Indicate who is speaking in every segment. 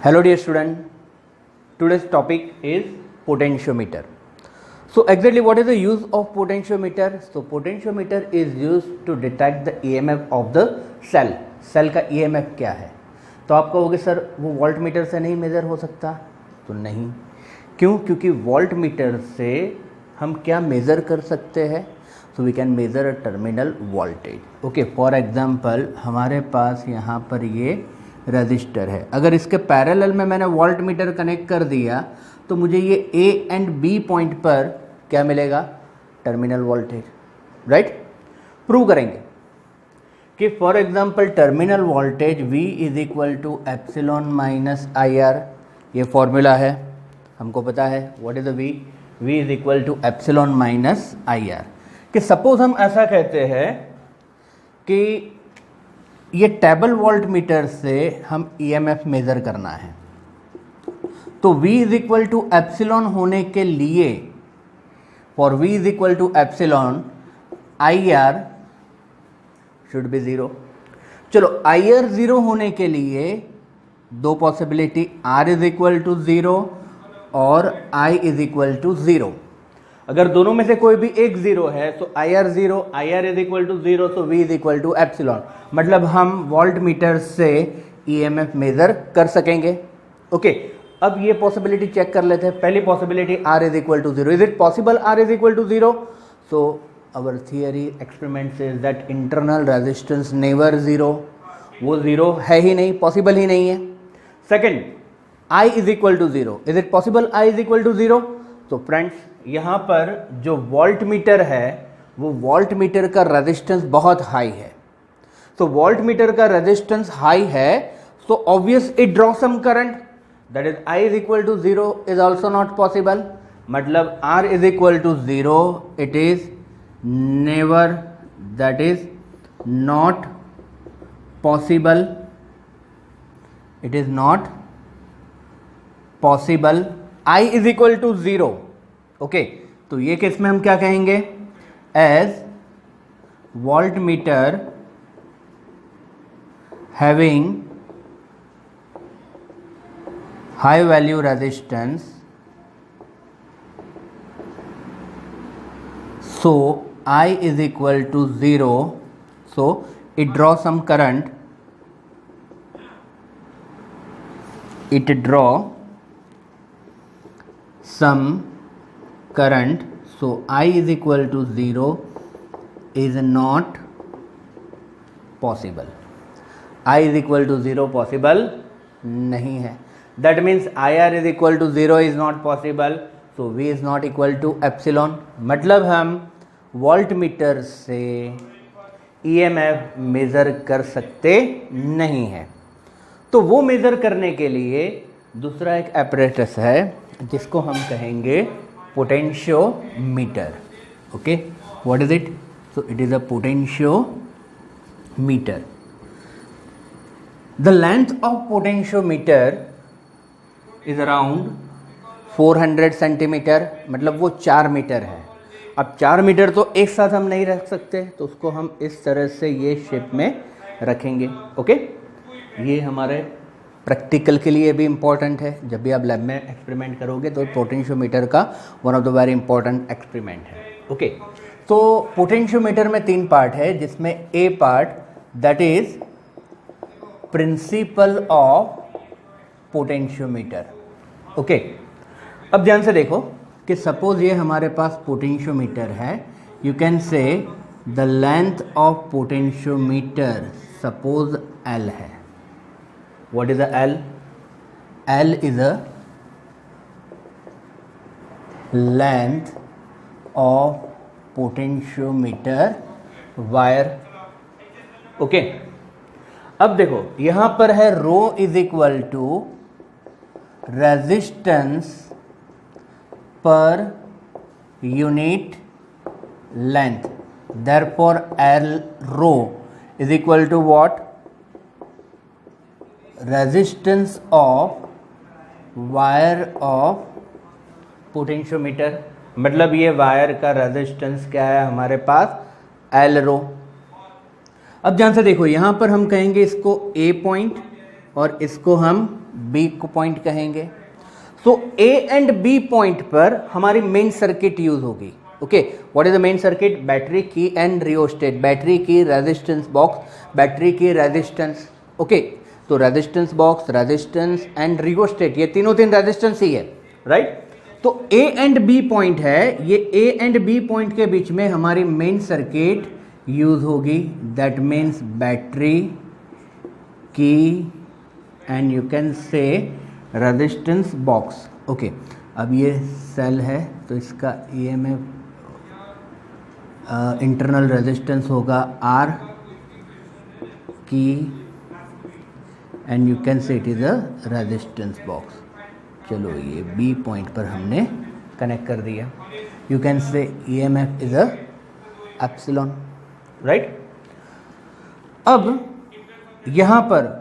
Speaker 1: Hello dear student, today's topic is potentiometer. So exactly what is the use of potentiometer? So potentiometer is used to detect the EMF of the cell. Cell का EMF क्या है? तो आप कहोगे sir वो voltmeter से नहीं measure हो सकता, तो नहीं। क्यों? क्योंकि वोल्ट मीटर से हम क्या मेज़र कर सकते हैं? So we can measure a terminal voltage. Okay, for example हमारे पास यहाँ पर ये रजिस्टर है, अगर इसके पैरेलल में मैंने वोल्ट मीटर कनेक्ट कर दिया तो मुझे ये ए एंड बी पॉइंट पर क्या मिलेगा? Terminal voltage, right? प्रूव करेंगे कि for example terminal voltage V is equal to epsilon minus I R. ये फॉर्मूला है, हमको पता है what is the V is equal to epsilon minus I R. कि सपोज हम ऐसा कहते हैं कि ये टेबल वोल्ट मीटर से हम EMF मेज़र करना है, तो V is equal to epsilon होने के लिए, for V is equal to epsilon I R should be zero. चलो आई आर ज़ीरो होने के लिए दो possibility, R is equal to zero और I is equal to zero. अगर दोनों में से कोई भी एक ज़ीरो है तो I R zero, I R is equal to zero, तो V is equal to epsilon. मतलब हम वोल्ट मीटर से EMF मेज़र कर सकेंगे। ओके, अब ये पॉसिबिलिटी चेक कर लेते हैं। पहली possibility R is equal to zero. Is it possible R is equal to zero? So our theory experiment says that internal resistance never zero, वो ज़ीरो है ही नहीं, पॉसिबल ही नहीं है। Second, I is equal to zero. Is it possible I is equal to zero? तो friends यहाँ पर जो वोल्ट मीटर है वो वोल्ट मीटर का रेजिस्टेंस बहुत हाई है। तो वोल्ट मीटर का रेजिस्टेंस हाई है, so obvious it draw some current, that is I is equal to 0 is also not possible। मतलब R is equal to 0, it is never, that is not possible, it is not possible। I is equal to 0। Okay, तो ये case में हम क्या कहेंगे? As voltmeter having high value resistance, so I is equal to 0, so it draws some current, it draw some current, so I is equal to 0 is not possible। I is equal to 0 possible नहीं है। That means IR is equal to 0 is not possible, so V is not equal to epsilon। मतलब हम voltmeter से EMF measure कर सकते नहीं हैं। तो वो मेज़र करने के लिए दूसरा एक एपरेटस है जिसको हम कहेंगे potentiometer. Okay, what is it? So it is a potentiometer. The length of potentiometer is around 400 centimetre, मतलब वो 4 मीटर है। अब 4 मीटर तो एक साथ हम नहीं रख सकते, तो उसको हम इस तरह से ये शेप में रखेंगे। ओके, ये हमारे प्रैक्टिकल के लिए भी इम्पॉर्टेंट है। जब भी आप लैब में एक्सपेरिमेंट करोगे तो पोटेंशियोमीटर का one of the very important experiment है। ओके, तो पोटेंशियोमीटर में 3 पार्ट है, जिसमें a part that is principle of potentiometer. Okay, अब ध्यान से देखो कि सपोज ये हमारे पास पोटेंशियोमीटर है, you can say the length of potentiometer suppose L है। What is a L? L is a length of potentiometer wire। Okay, अब देखो यहां पर है rho is equal to resistance per unit length, therefore L rho is equal to what? Resistance of wire of potentiometer. मतलब ये wire का resistance क्या है हमारे पास? L रो। अब ध्यान से देखो, यहां पर हम कहेंगे इसको A पॉइंट, और इसको हम B को पॉइंट कहेंगे। सो A एंड B पॉइंट पर हमारी मेन सर्किट यूज होगी। Okay, what is the main circuit? Battery की एंड रियोस्टेट, बैटरी की रेजिस्टेंस बॉक्स, बैटरी की रेजिस्टेंस। ओके, तो resistance box, resistance and rheostat, ये तीन रेजिस्टेंस ही है, राइट? तो A एंड B पॉइंट है, ये A एंड B पॉइंट के बीच में हमारी मेन सर्किट यूज होगी, दैट मीन्स बैटरी की एंड यू कैन से रेजिस्टेंस बॉक्स। ओके, अब ये सेल है तो इसका EMF इंटरनल रेजिस्टेंस होगा R की and you can say it is a resistance box. चलो ये B पॉइंट पर हमने कनेक्ट कर दिया। यू कैन से EMF is a epsilon, right? अब यहां पर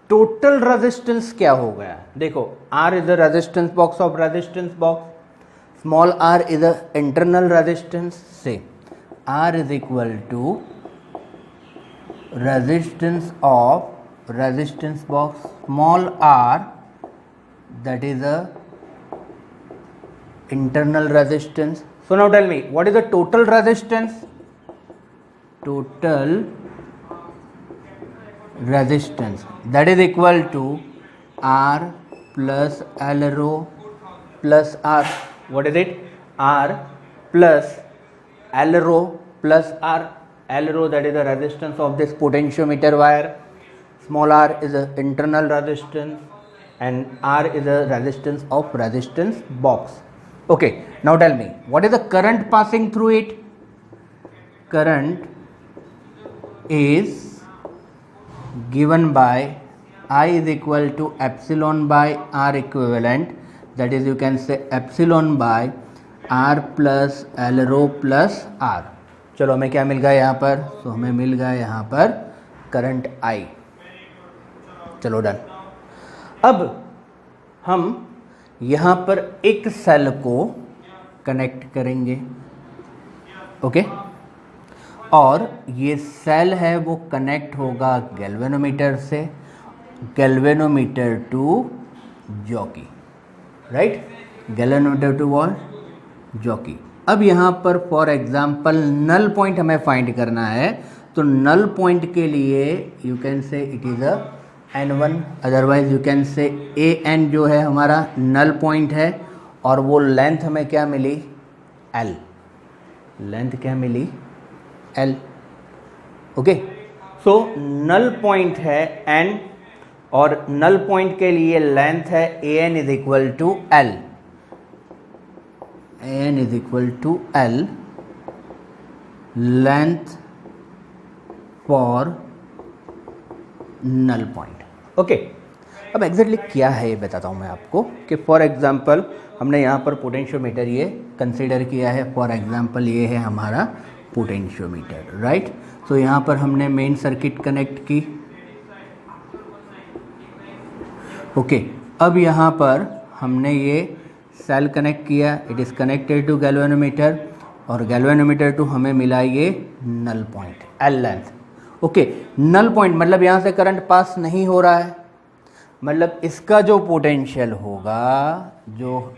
Speaker 1: टोटल रेजिस्टेंस क्या हो गया? देखो, R is the resistance box of resistance box, small r is the internal resistance. Say R is equal to resistance of resistance box, small r that is a internal resistance. So now tell me, what is the total resistance? Total resistance that is equal to R plus L rho plus R. What is it? R plus L rho plus R. L rho, that is the resistance of this potentiometer wire. Small r is the internal resistance and R is the resistance of resistance box. Okay, now tell me, what is the current passing through it? Current is given by I is equal to epsilon by R equivalent, that is you can say epsilon by R plus L rho plus R. चलो हमें क्या मिल गया यहाँ पर? तो हमें मिल गया यहाँ पर करंट I. चलो डन। अब हम यहाँ पर एक सेल को कनेक्ट करेंगे, ओके? और ये सेल है वो कनेक्ट होगा गैल्वेनोमीटर से, galvanometer to jockey, right? Galvanometer to what? Jockey. अब यहाँ पर फॉर एग्जांपल नल पॉइंट हमें फाइंड करना है, तो नल पॉइंट के लिए you can say it is a N1, otherwise you can say AN जो है हमारा नल पॉइंट है, और वो लेंथ हमें क्या मिली? L। लेंथ क्या मिली? L। ओके, सो नल पॉइंट है N और नल पॉइंट के लिए लेंथ है AN is equal to L। AN is equal to L, length for null point. Okay, अब एग्जैक्टली क्या है ये बताता हूँ मैं आपको कि फॉर एग्जांपल हमने यहाँ पर पोटेंशियोमीटर ये कंसीडर किया है। फॉर एग्जांपल ये है हमारा पोटेंशियोमीटर, राइट? सो यहाँ पर हमने मेन सर्किट कनेक्ट की। ओके, अब यहाँ पर हमने ये सेल कनेक्ट किया, it is connected to galvanometer, और गैल्वेनोमीटर टू हमें मिला ये null point L length. Okay, null point मतलब यहाँ से करंट पास नहीं हो रहा है, मतलब इसका जो पोटेंशियल होगा, जो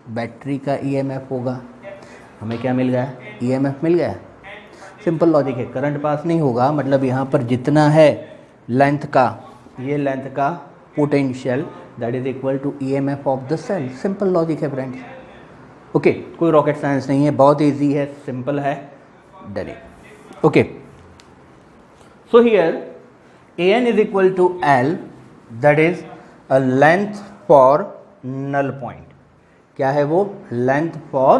Speaker 1: बैटरी का EMF होगा, हमें क्या मिल गया? EMF मिल गया। सिंपल लॉजिक है, करंट पास नहीं होगा मतलब यहाँ पर जितना है लेंथ का, ये लेंथ का potential that is equal to EMF of the cell. Simple logic है फ्रेंड्स। ओके, कोई रॉकेट साइंस नहीं है, बहुत ईजी है, सिंपल है, done it. Okay, so here AN is equal to L, that is a length for null point. क्या है वो? length for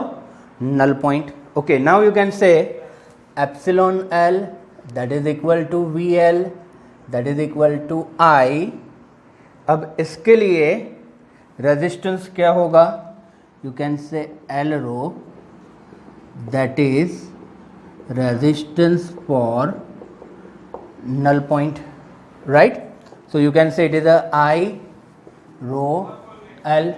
Speaker 1: null point. Okay, now you can say epsilon L, that is equal to VL, that is equal to I. अब इसके लिए resistance क्या होगा? You can say L rho, that is resistance for null point, right? So you can say it is a I rho L.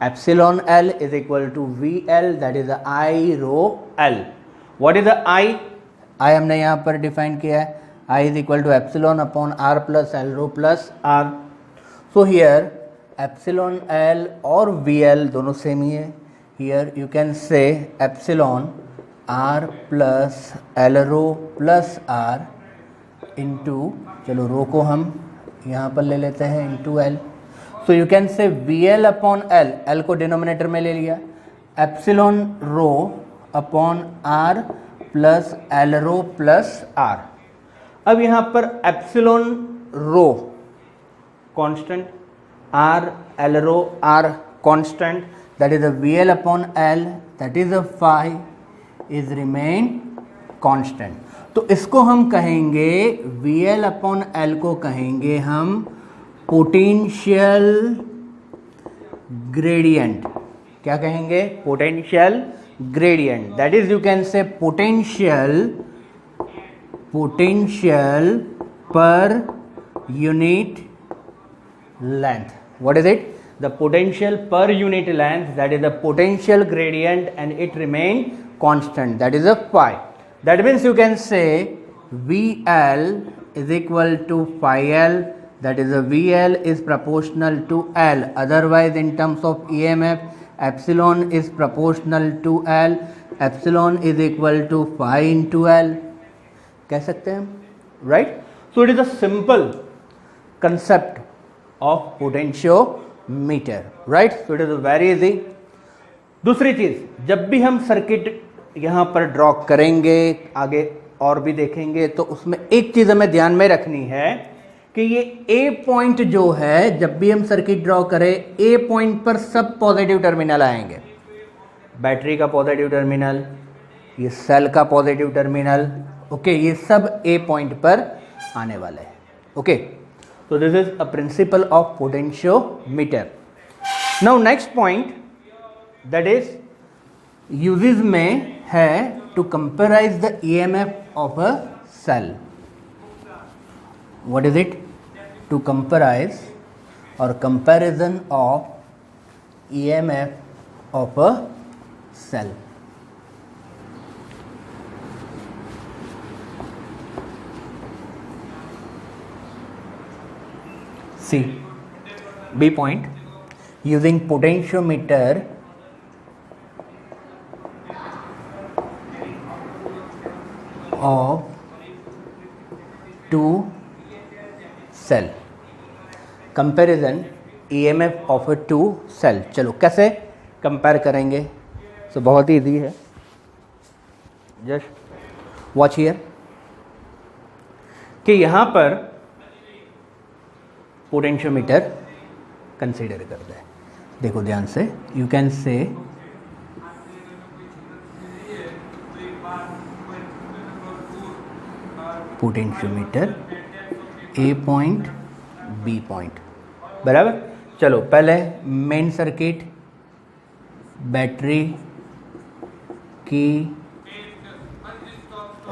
Speaker 1: Epsilon L is equal to VL, that is a I rho L. What is the I? I हमने यहाँ पर define किया है, I is equal to epsilon upon R plus L rho plus R. So here epsilon L और VL दोनों same ही है. Here you can say epsilon R plus L rho plus R into, चलो रो को हम यहाँ पर ले लेते हैं into L. So you can say VL upon L, L को डिनोमिनेटर में ले लिया, epsilon rho upon R plus L rho plus R. अब यहाँ पर epsilon rho constant, R L rho R constant, that is a VL upon L, that is a phi is remain constant. तो इसको हम कहेंगे VL upon L को कहेंगे हम पोटेंशियल ग्रेडियंट. क्या कहेंगे? Potential gradient. That is you can से potential per unit length. What is it? The potential per unit length, that is the potential gradient, and it remain constant, that is a phi. That means you can say VL is equal to phi L, that is a VL is proportional to L. Otherwise in terms of EMF, epsilon is proportional to L, epsilon is equal to phi into L. कह सकते हैं, right? So it is a simple concept of potentiometer, right? So it is very easy. दूसरी चीज, जब भी हम circuit यहाँ पर ड्रॉ करेंगे, आगे और भी देखेंगे, तो उसमें एक चीज हमें ध्यान में रखनी है कि ये A पॉइंट जो है, जब भी हम सर्किट ड्रॉ करें, A पॉइंट पर सब पॉजिटिव टर्मिनल आएंगे. बैटरी का पॉजिटिव टर्मिनल, ये सेल का पॉजिटिव टर्मिनल, ओके, ये सब A पॉइंट पर आने वाले हैं. Okay, so this is a principle of potentiometer. Now next point, that is uses में है to comparize the EMF of a cell. What is it? To comparize or comparison of EMF of a cell. See, B point, using potentiometer of two cell, comparison EMF of a two cell. चलो कैसे compare करेंगे? So बहुत ही easy है, just watch here कि यहाँ पर potentiometer consider करते हैं. देखो ध्यान से, you can say potentiometer A point B point, बराबर. चलो पहले मेन सर्किट, बैटरी की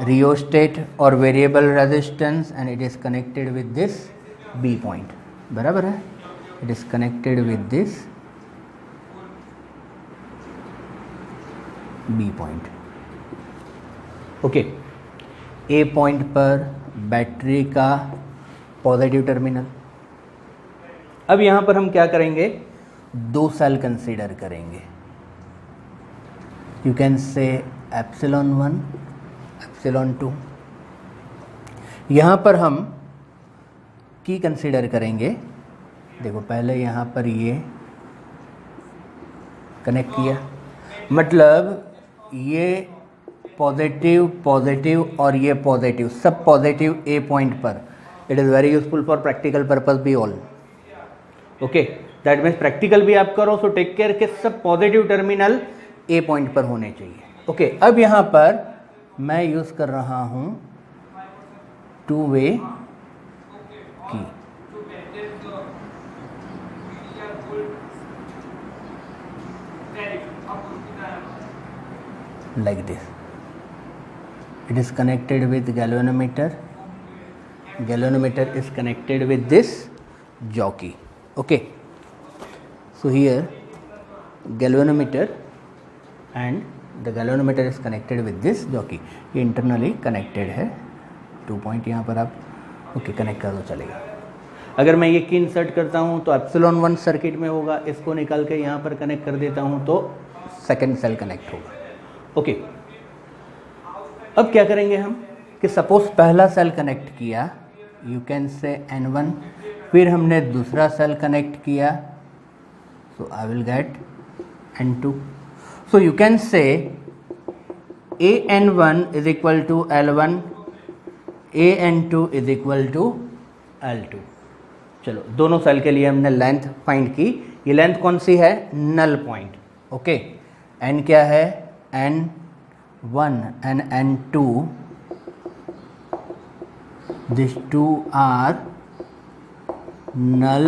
Speaker 1: रियोस्टेट और variable resistance, and it is connected with this B point. बराबर है, it is connected with this B point. Okay, A point पर battery का positive terminal. अब यहां पर हम क्या करेंगे? दो सेल कंसीडर करेंगे. You can say epsilon 1, epsilon 2. यहां पर हम की कंसीडर करेंगे. देखो पहले यहाँ पर ये कनेक्ट किया, मतलब ये पॉजिटिव पॉजिटिव और ये पॉजिटिव, सब पॉजिटिव ए पॉइंट पर. It is very useful for practical purpose भी all. Okay, that means practical भी आप करो, सो टेक केयर के सब पॉजिटिव टर्मिनल ए पॉइंट पर होने चाहिए. ओके, अब यहाँ पर मैं यूज़ कर रहा हूँ टू वे की. Like this, it is connected with galvanometer. Galvanometer is connected with this jockey. Okay, so here galvanometer and the galvanometer is connected with this jockey. ये internally connected है. 2 पॉइंट यहाँ पर आप okay connect कर दो, चलेगा. अगर मैं ये की इंसर्ट करता हूँ तो एप्सिलॉन 1 सर्किट में होगा, इसको निकाल के यहाँ पर कनेक्ट कर देता हूँ तो सेकेंड सेल कनेक्ट होगा। ओके, अब क्या करेंगे हम कि सपोज पहला सेल कनेक्ट किया, यू कैन से N1, फिर हमने दूसरा सेल कनेक्ट किया, so I will get N2। So you can say AN1 is equal to L1, AN2 is equal to L2। चलो, दोनों सेल के लिए हमने लेंथ फाइंड की। ये लेंथ कौन सी है? नल पॉइंट। ओके, N क्या है? N1 and N2, these two are null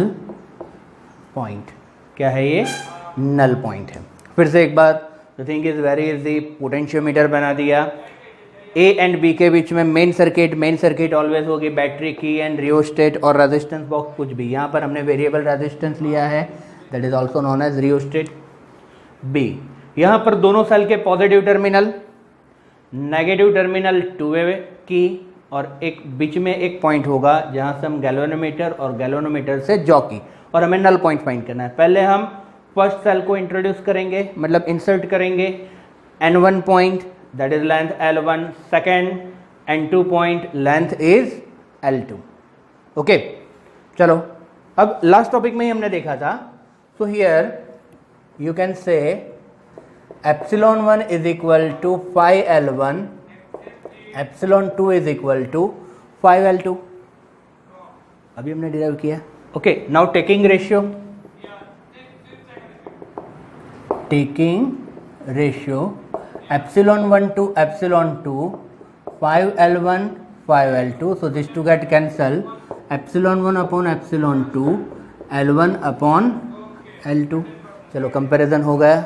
Speaker 1: point। क्या है ये? नल पॉइंट है। फिर से एक बार, the thing is very easy. Potentiometer बना दिया, ए एंड बी के बीच में मेन सर्किट ऑलवेज होगी बैटरी की एंड रियोस्टेट और रेजिस्टेंस बॉक्स कुछ भी। यहाँ पर हमने वेरिएबल रेजिस्टेंस लिया है, that is also known as rheostat. B, यहाँ पर दोनों सेल के positive terminal, negative terminal two way की, और एक बीच में एक पॉइंट होगा जहाँ से हम गैल्वेनोमीटर और गैल्वेनोमीटर से जॉकी, और हमें नल पॉइंट फाइंड करना है। पहले हम फर्स्ट सेल को इंट्रोड्यूस करेंगे, मतलब इंसर्ट करेंगे। N1 point that is length L1, second N2 point length is L2। Okay, चलो, अब लास्ट टॉपिक में ही हमने देखा था। So here you can say epsilon 1 is equal to 5L1, epsilon 2 is equal to 5L2। अभी हमने डिराइव किया। Okay, now taking ratio, epsilon 1 to epsilon 2, 5L1, 5L2, so these two get cancel, epsilon 1 upon epsilon 2, L1 upon L2। चलो, comparison हो गया।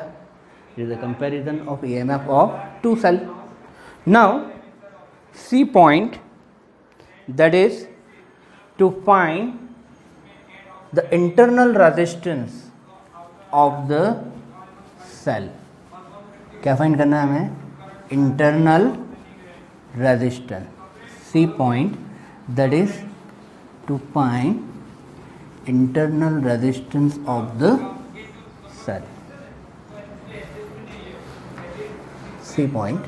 Speaker 1: It is a comparison of EMF of two cell. Now C point, that is to find the internal resistance of the cell. क्या find करना है हमें? Internal resistance. C point that is to find internal resistance of the cell. C point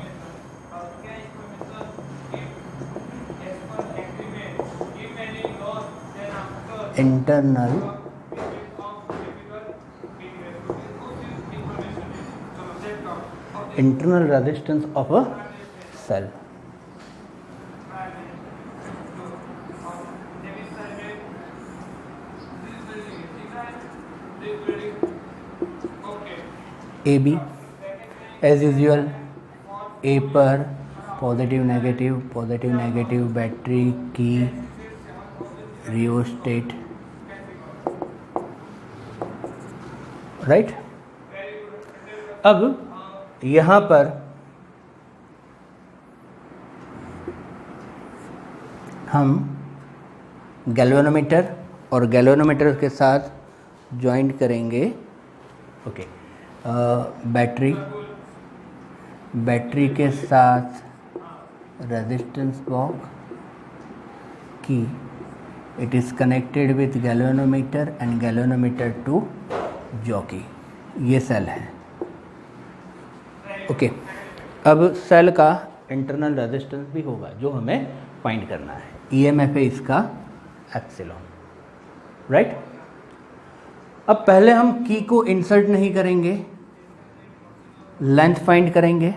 Speaker 1: internal internal resistance of a cell। AB as usual, A पर positive negative battery की rheostat, right. अब यहाँ पर हम galvanometer और galvanometer के साथ joint करेंगे। ओके, बैटरी के साथ रेजिस्टेंस बॉक्स की, it is connected with galvanometer and galvanometer to jockey. ये सेल है। ओके, अब सेल का इंटरनल रेजिस्टेंस भी होगा जो हमें फाइंड करना है। ईएमएफ है इसका एप्सिलॉन, राइट। अब पहले हम की को इंसर्ट नहीं करेंगे, लेंथ फाइंड करेंगे,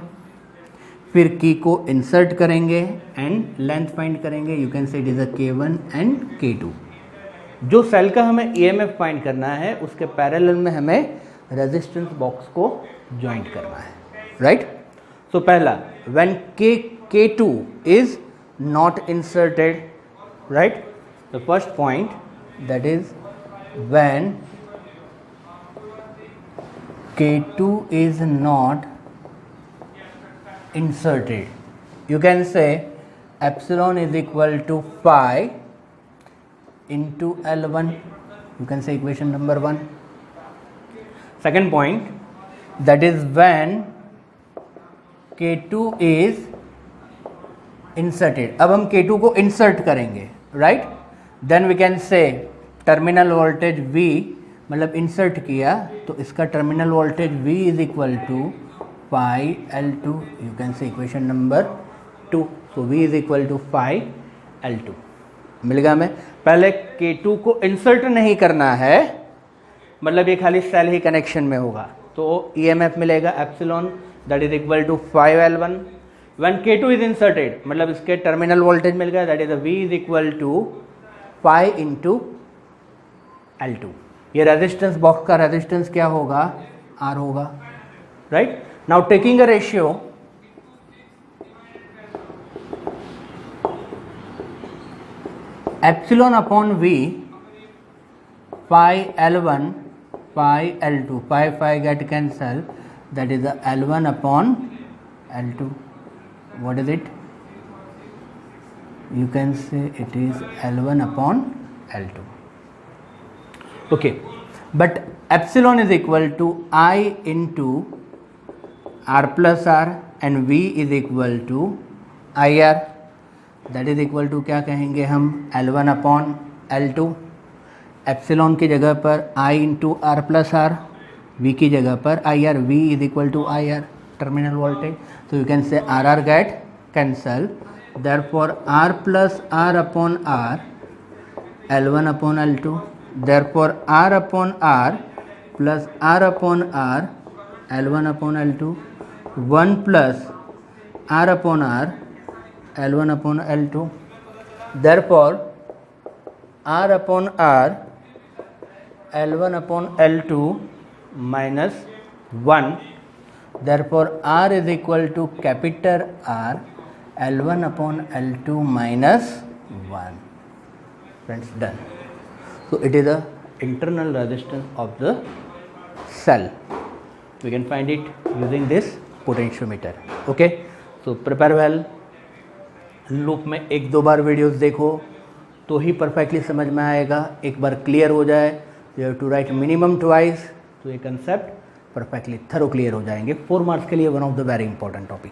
Speaker 1: फिर की को इंसर्ट करेंगे एंड लेंथ फाइंड करेंगे। You can say it is a K1 and K2। जो सेल का हमें ईएमएफ फाइंड करना है उसके पैरेलल में हमें रेजिस्टेंस बॉक्स को ज्वाइंट करना है, राइट। सो पहला, when K2 is not inserted, right, the first point that is when K2 is not inserted, you can say epsilon is equal to phi into L1, you can say equation number 1. Second point, that is when K2 is inserted. अब हम K2 को insert करेंगे, right? Then we can say terminal voltage V मतलब insert किया, तो इसका terminal voltage V is equal to phi L2, you can say equation number 2. So V is equal to phi L2 मिल गया. हमें पहले K2 को इंसर्ट नहीं करना है, मतलब ये खाली सेल ही कनेक्शन में होगा, तो EMF मिलेगा epsilon that is equal to 5L1. When K2 is inserted मतलब इसके टर्मिनल वोल्टेज मिल गया, that is V is equal to 5 into L2. ये रेजिस्टेंस बॉक्स का रेजिस्टेंस क्या होगा, R होगा, right. Now taking a ratio, epsilon upon V, pi L1 pi L2, pi get cancel, that is the L1 upon L2. What is it? You can say it is L1 upon L2. Okay, but epsilon is equal to I into R plus R and V is equal to IR. That is equal to क्या कहेंगे हम, L1 upon L2. Epsilon की जगह पर I into R plus R, V की जगह पर I R, V is equal to I R terminal voltage. तो you can say R R get cancel, therefore R plus R upon R L1 upon L2, therefore R upon R plus R upon R L1 upon L2, 1 plus R upon R L1 upon L2, therefore R upon R L1 upon L2 minus 1, therefore R is equal to capital R L1 upon L2 minus 1. Friends, done. So it is the internal resistance of the cell. We can find it using this potentiometer. Okay, so prepare well. Loop में एक दो बार videos देखो तो ही perfectly समझ में आएगा. एक बार clear हो जाए, you have to write minimum twice, तो ये कंसेप्ट परफेक्टली थरो क्लियर हो जाएंगे. 4 मार्क्स के लिए one of the very important topic.